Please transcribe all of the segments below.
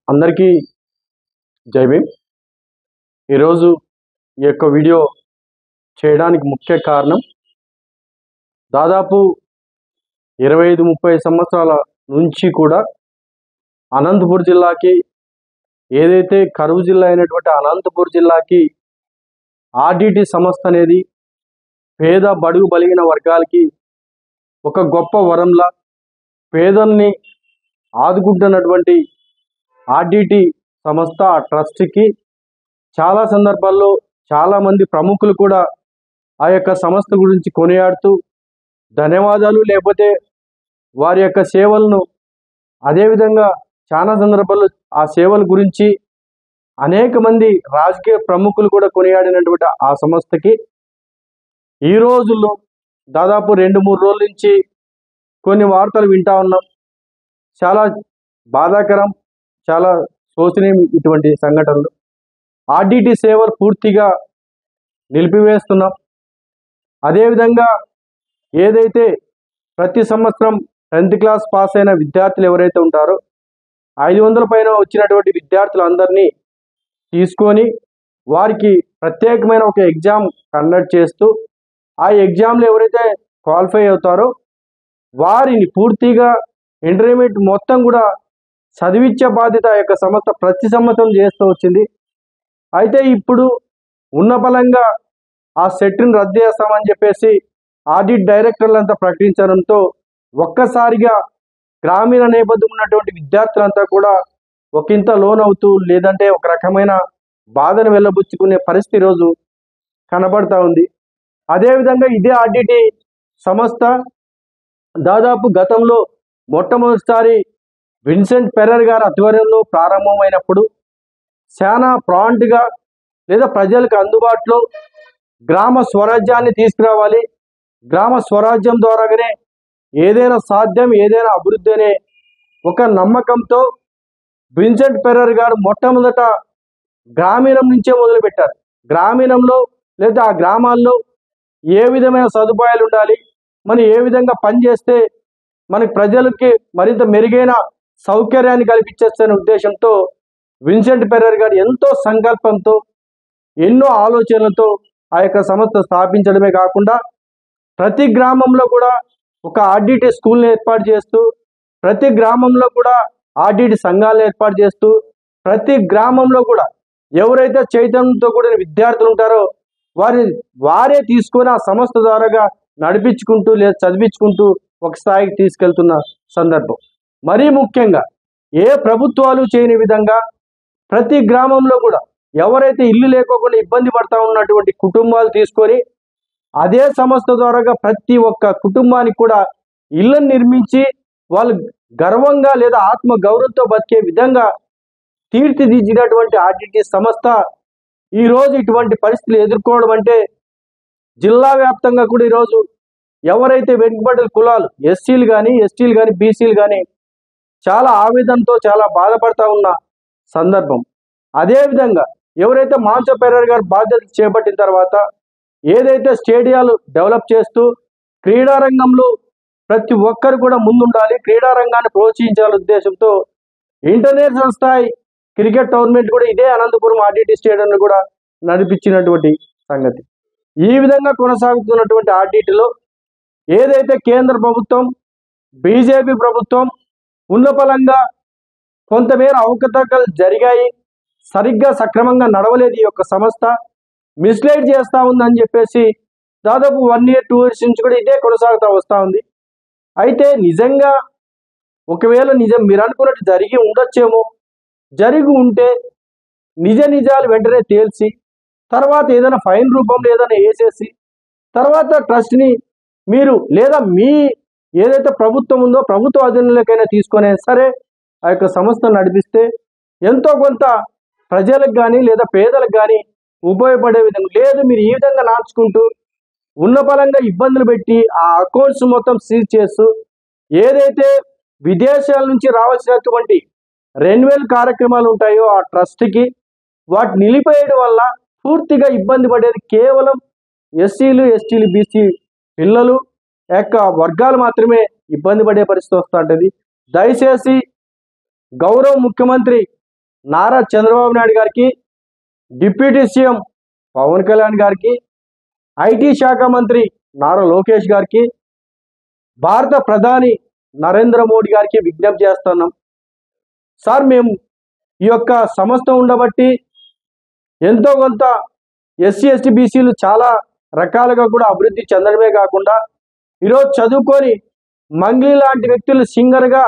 అందరికీ జై భీమ్. ఈరోజు ఈ యొక్క వీడియో చేయడానికి ముఖ్య కారణం, దాదాపు 25-30 సంవత్సరాల నుంచి కూడా అనంతపూర్ జిల్లాకి, ఏదైతే కరువు జిల్లా అయినటువంటి అనంతపూర్ జిల్లాకి ఆర్డిటి సంస్థ అనేది పేద బడుగు బలిగిన వర్గాలకి ఒక గొప్ప వరంలా, పేదల్ని ఆదుకుంటున్నటువంటి ఆర్డిటి సంస్థ ట్రస్ట్కి చాలా సందర్భాల్లో చాలామంది ప్రముఖులు కూడా ఆ యొక్క సంస్థ గురించి కొనియాడుతూ ధన్యవాదాలు, లేకపోతే వారి యొక్క సేవలను, అదేవిధంగా చాలా సందర్భాల్లో ఆ సేవల గురించి అనేక మంది రాజకీయ ప్రముఖులు కూడా కొనియాడినటువంటి ఆ సంస్థకి ఈ రోజుల్లో దాదాపు 2-3 రోజుల నుంచి కొన్ని వార్తలు వింటా ఉన్నాం. చాలా బాధాకరం, చాలా శోచనీయం ఇటువంటి సంఘటనలు. ఆర్డిటి సేవలు పూర్తిగా నిలిపివేస్తున్నాం. అదేవిధంగా ఏదైతే ప్రతి సంవత్సరం 10th క్లాస్ పాస్ అయిన విద్యార్థులు ఎవరైతే ఉంటారో 500 పైన వచ్చినటువంటి విద్యార్థులందరినీ తీసుకొని వారికి ప్రత్యేకమైన ఒక ఎగ్జామ్ కండక్ట్ చేస్తూ, ఆ ఎగ్జామ్లో ఎవరైతే క్వాలిఫై అవుతారో వారిని పూర్తిగా ఇంటర్మీడియట్ మొత్తం కూడా చదివించే బాధ్యత ఆ యొక్క సంస్థ ప్రతి సంవత్సరం చేస్తూ వచ్చింది. అయితే ఇప్పుడు ఉన్న బలంగా ఆ సెట్ని రద్దు చేస్తామని చెప్పేసి ఆడిట్ డైరెక్టర్లంతా ప్రకటించడంతో ఒక్కసారిగా గ్రామీణ నేపథ్యం ఉన్నటువంటి విద్యార్థులంతా కూడా ఒకంత లోన్ అవుతూ, లేదంటే ఒక రకమైన బాధను వెళ్ళబుచ్చుకునే పరిస్థితి ఈరోజు కనబడతా ఉంది. అదేవిధంగా ఇదే ఆర్డిటి సంస్థ దాదాపు గతంలో మొట్టమొదటిసారి విన్సెంట్ ఫెర్రర్ గారి ఆధ్వర్యంలో ప్రారంభమైనప్పుడు చాలా ప్రాంట్గా, లేదా ప్రజలకు అందుబాటులో గ్రామ స్వరాజ్యాన్ని తీసుకురావాలి, గ్రామ స్వరాజ్యం ద్వారానే ఏదైనా సాధ్యం, ఏదైనా అభివృద్ధి అనే ఒక నమ్మకంతో విన్సెంట్ ఫెర్రర్ గారు మొట్టమొదట గ్రామీణం నుంచే మొదలుపెట్టారు. గ్రామీణంలో లేదా ఆ గ్రామాల్లో ఏ విధమైన సదుపాయాలు ఉండాలి, మనం ఏ విధంగా పనిచేస్తే మనకి ప్రజలకి మరింత మెరుగైన సౌకర్యాన్ని కల్పించేస్తున్న ఉద్దేశంతో విన్సెంట్ ఫెర్రర్ గారు ఎంతో సంకల్పంతో, ఎన్నో ఆలోచనలతో ఆ యొక్క సంస్థ స్థాపించడమే కాకుండా ప్రతి గ్రామంలో కూడా ఒక ఆర్డిటి స్కూల్ని ఏర్పాటు చేస్తూ, ప్రతి గ్రామంలో కూడా ఆర్డిటి సంఘాలను ఏర్పాటు చేస్తూ, ప్రతి గ్రామంలో కూడా ఎవరైతే చైతన్యంతో కూడిన విద్యార్థులు ఉంటారో వారే తీసుకొని ఆ సంస్థ ద్వారాగా నడిపించుకుంటూ లేదా చదివించుకుంటూ ఒక స్థాయికి తీసుకెళ్తున్న సందర్భం. మరీ ముఖ్యంగా ఏ ప్రభుత్వాలు చేయని విధంగా ప్రతి గ్రామంలో కూడా ఎవరైతే ఇల్లు లేకోకుండా ఇబ్బంది పడతా ఉన్నటువంటి కుటుంబాలు తీసుకొని అదే సంస్థ ద్వారాగా ప్రతి ఒక్క కుటుంబానికి కూడా ఇళ్ళను నిర్మించి వాళ్ళు గర్వంగా లేదా ఆత్మ గౌరవంతో బతికే విధంగా తీర్చిదిద్దినటువంటి ఆర్డిటి సంస్థ ఈరోజు ఇటువంటి పరిస్థితులు ఎదుర్కోవడం అంటే, జిల్లా వ్యాప్తంగా కూడా ఈరోజు ఎవరైతే వెనుకబడిన కులాలు, ఎస్సీలు కానీ, ఎస్టీలు కానీ, బీసీలు కానీ చాలా ఆవేదనతో చాలా బాధపడతా ఉన్న సందర్భం. అదేవిధంగా ఎవరైతే మాన్సో ఫెర్రర్ గారు బాధ్యతలు చేపట్టిన తర్వాత ఏదైతే స్టేడియాలు డెవలప్ చేస్తూ క్రీడారంగంలో ప్రతి ఒక్కరు కూడా ముందుండాలి, క్రీడారంగాన్ని ప్రోత్సహించాలనే ఉద్దేశంతో ఇంటర్నేషనల్ స్థాయి క్రికెట్ టోర్నమెంట్ కూడా ఇదే అనంతపురం ఆర్డిటి స్టేడియంలో కూడా నడిపించినటువంటి సంగతి. ఈ విధంగా కొనసాగుతున్నటువంటి ఆర్డిటిలో ఏదైతే కేంద్ర ప్రభుత్వం, బీజేపీ ప్రభుత్వం ఉన్నపలంగా కొంతమేర అవకతవకలు జరిగాయి, సరిగ్గా సక్రమంగా నడవలేదు, ఈ యొక్క సంస్థ మిస్లైడ్ చేస్తూ ఉందని చెప్పేసి దాదాపు 1 year 2 years నుంచి కూడా ఇదే కొనసాగుతూ వస్తూ ఉంది. అయితే నిజంగా ఒకవేళ మీరు అనుకున్నట్టు జరిగి ఉండొచ్చేమో, జరిగి ఉంటే నిజాలు వెంటనే తేల్చి తర్వాత ఏదైనా ఫైన్ రూపంలో ఏదైనా వేసేసి తర్వాత ట్రస్ట్ని మీరు లేదా మీ ఏదైతే ప్రభుత్వం ఉందో ప్రభుత్వ అధీనంలోకైనా తీసుకొని సరే ఆ యొక్క సంస్థను నడిపిస్తే ఎంతో కొంత ప్రజలకు కానీ లేదా పేదలకు కానీ ఉపయోగపడే విధంగా. లేదు, మీరు ఈ విధంగా నాచుకుంటూ ఉన్న బలంగా ఇబ్బందులు పెట్టి ఆ అకౌంట్స్ మొత్తం సీజ్ చేస్తూ ఏదైతే విదేశాల నుంచి రావాల్సినటువంటి రెన్యువల్ కార్యక్రమాలు ఉంటాయో ఆ ట్రస్ట్కి వాటిని నిలిపేయడం వల్ల పూర్తిగా ఇబ్బంది పడేది కేవలం ఎస్సీలు, ఎస్టీలు, బీసీ పిల్లలు యొక్క వర్గాలు మాత్రమే ఇబ్బంది పడే పరిస్థితి వస్తుంటుంది. దయచేసి గౌరవ ముఖ్యమంత్రి నారా చంద్రబాబు నాయుడు గారికి, డిప్యూటీ సీఎం పవన్ కళ్యాణ్ గారికి, ఐటీ శాఖ మంత్రి నారా లోకేష్ గారికి, భారత ప్రధాని నరేంద్ర మోడీ గారికి విజ్ఞప్తి చేస్తున్నాం. సార్, మేము ఈ యొక్క సంస్థ ఉండబట్టి ఎంతో కొంత ఎస్సీ ఎస్టీ బీసీలు చాలా రకాలుగా కూడా అభివృద్ధి చెందడమే కాకుండా ఈరోజు చదువుకొని మంగ్లీ లాంటి వ్యక్తులు సింగర్గా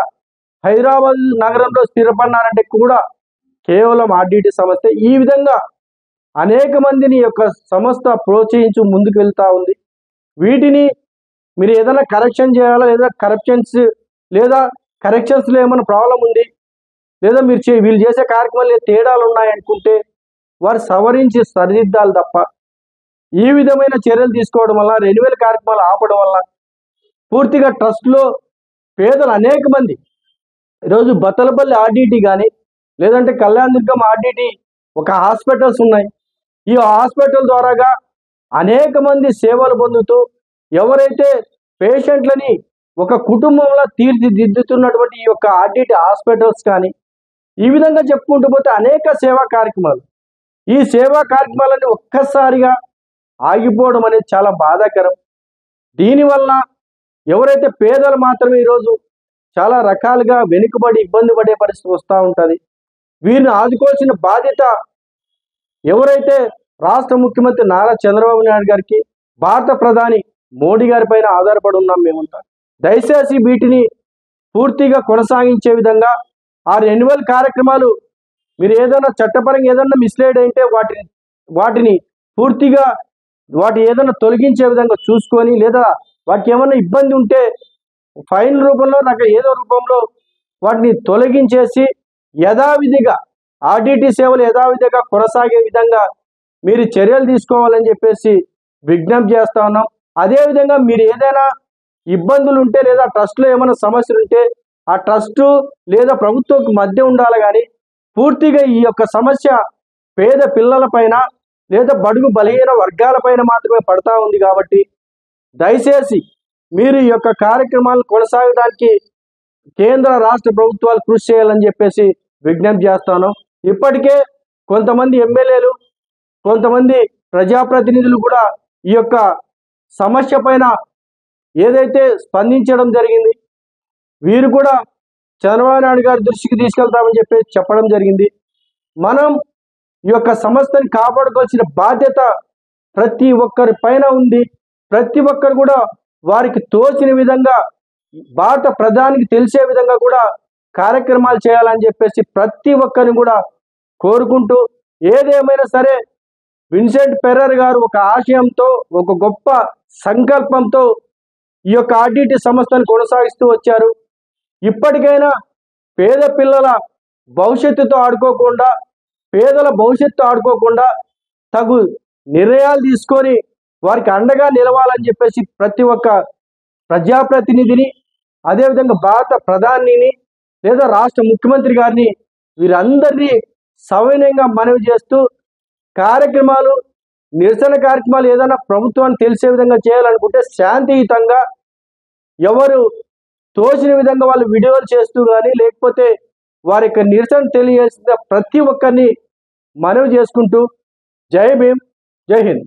హైదరాబాద్ నగరంలో స్థిరపడినారంటే కూడా కేవలం ఆర్డిటి సంస్థ. ఈ విధంగా అనేక మందిని యొక్క సంస్థ ప్రోత్సహించు ముందుకు వెళ్తూ ఉంది. వీటిని మీరు ఏదైనా కరెక్షన్ చేయాలా, లేదా కరెక్షన్స్లో ఏమైనా ప్రాబ్లం ఉంది, లేదా వీళ్ళు చేసే కార్యక్రమాలు తేడాలు ఉన్నాయనుకుంటే వారు సవరించి సరిదిద్దాలి తప్ప ఈ విధమైన చర్యలు తీసుకోవడం వల్ల, రెన్యువల్ కార్యక్రమాలు ఆపడం వల్ల పూర్తిగా ట్రస్ట్లో పేదలు అనేక మంది ఈరోజు బత్తలపల్లి ఆర్డిటి కానీ, లేదంటే కళ్యాణదుర్గం ఆర్డిటి ఒక హాస్పిటల్స్ ఉన్నాయి. ఈ హాస్పిటల్ ద్వారాగా అనేక మంది సేవలు పొందుతూ ఎవరైతే పేషెంట్లని ఒక కుటుంబంలో తీర్చిదిద్దుతున్నటువంటి ఈ యొక్క ఆర్డిటి హాస్పిటల్స్ కానీ, ఈ విధంగా చెప్పుకుంటూ పోతే అనేక సేవా కార్యక్రమాలు, ఈ సేవా కార్యక్రమాలన్నీ ఒక్కసారిగా ఆగిపోవడం అనేది చాలా బాధాకరం. దీనివల్ల ఎవరైతే పేదలు మాత్రమే ఈరోజు చాలా రకాలుగా వెనుకబడి ఇబ్బంది పడే పరిస్థితి వస్తూ ఉంటుంది. వీరిని ఆదుకోవాల్సిన బాధ్యత ఎవరైతే రాష్ట్ర ముఖ్యమంత్రి నారా చంద్రబాబు నాయుడు గారికి, భారత ప్రధాని మోడీ గారి పైన ఆధారపడి ఉన్నాం మేమంతా. దయచేసి వీటిని పూర్తిగా కొనసాగించే విధంగా ఆ రెన్యువల్ కార్యక్రమాలు మీరు ఏదైనా చట్టపరంగా ఏదైనా మిస్లీడ్ అయితే వాటిని పూర్తిగా ఏదైనా తొలగించే విధంగా చూసుకొని, లేదా వాటికి ఏమైనా ఇబ్బంది ఉంటే ఫైన్ రూపంలో ఏదో రూపంలో వాటిని తొలగించేసి యథావిధిగా ఆర్డిటి సేవలు యథావిధిగా కొనసాగే విధంగా మీరు చర్యలు తీసుకోవాలని చెప్పేసి విజ్ఞప్తి చేస్తా ఉన్నాం. అదేవిధంగా మీరు ఏదైనా ఇబ్బందులు ఉంటే, లేదా ట్రస్ట్లో ఏమైనా సమస్యలు ఉంటే ఆ ట్రస్టు లేదా ప్రభుత్వం మధ్య ఉండాలి. కానీ పూర్తిగా ఈ యొక్క సమస్య పేద పిల్లలపైన లేదా బడుగు బలహీన వర్గాలపైన మాత్రమే పడతా ఉంది. కాబట్టి దయచేసి మీరు ఈ యొక్క కార్యక్రమాలను కొనసాగడానికి కేంద్ర రాష్ట్ర ప్రభుత్వాలు కృషి చేయాలని చెప్పేసి విజ్ఞప్తి చేస్తాను. ఇప్పటికే కొంతమంది ఎమ్మెల్యేలు, కొంతమంది ప్రజాప్రతినిధులు కూడా ఈ యొక్క సమస్య పైన ఏదైతే స్పందించడం జరిగింది, వీరు కూడా చంద్రబాబు నాయుడు గారి దృష్టికి తీసుకెళ్తామని చెప్పేసి చెప్పడం జరిగింది. మనం ఈ యొక్క సంస్థని కాపాడుకోవాల్సిన బాధ్యత ప్రతి ఒక్కరి పైన ఉంది. ప్రతి ఒక్కరు కూడా వారికి తోచిన విధంగా, భారత ప్రధానికి తెలిసే విధంగా కూడా కార్యక్రమాలు చేయాలని చెప్పేసి ప్రతి ఒక్కరిని కూడా కోరుకుంటూ, ఏదేమైనా సరే విన్సెంట్ ఫెర్రర్ గారు ఒక ఆశయంతో, ఒక గొప్ప సంకల్పంతో ఈ యొక్క ఆర్డిటి సంస్థను కొనసాగిస్తూ వచ్చారు. ఇప్పటికైనా పేద పిల్లల భవిష్యత్తుతో ఆడుకోకుండా, పేదల భవిష్యత్తు ఆడుకోకుండా తగు నిర్ణయాలు తీసుకొని వారికి అండగా నిలవాలని చెప్పేసి ప్రతి ఒక్క ప్రజాప్రతినిధిని, అదేవిధంగా భారత ప్రధానిని లేదా రాష్ట్ర ముఖ్యమంత్రి గారిని వీరందరినీ సవినయంగా మనవి చేస్తూ, కార్యక్రమాలు, నిరసన కార్యక్రమాలు ఏదైనా ప్రభుత్వాన్ని తెలిసే విధంగా చేయాలనుకుంటే శాంతియుతంగా ఎవరు తోచిన విధంగా వాళ్ళు వీడియోలు చేస్తూ కానీ, లేకపోతే వారి యొక్క నిరసన తెలియజేసిన ప్రతి ఒక్కరిని మనవి చేసుకుంటూ, జై భీమ్, జై హింద్.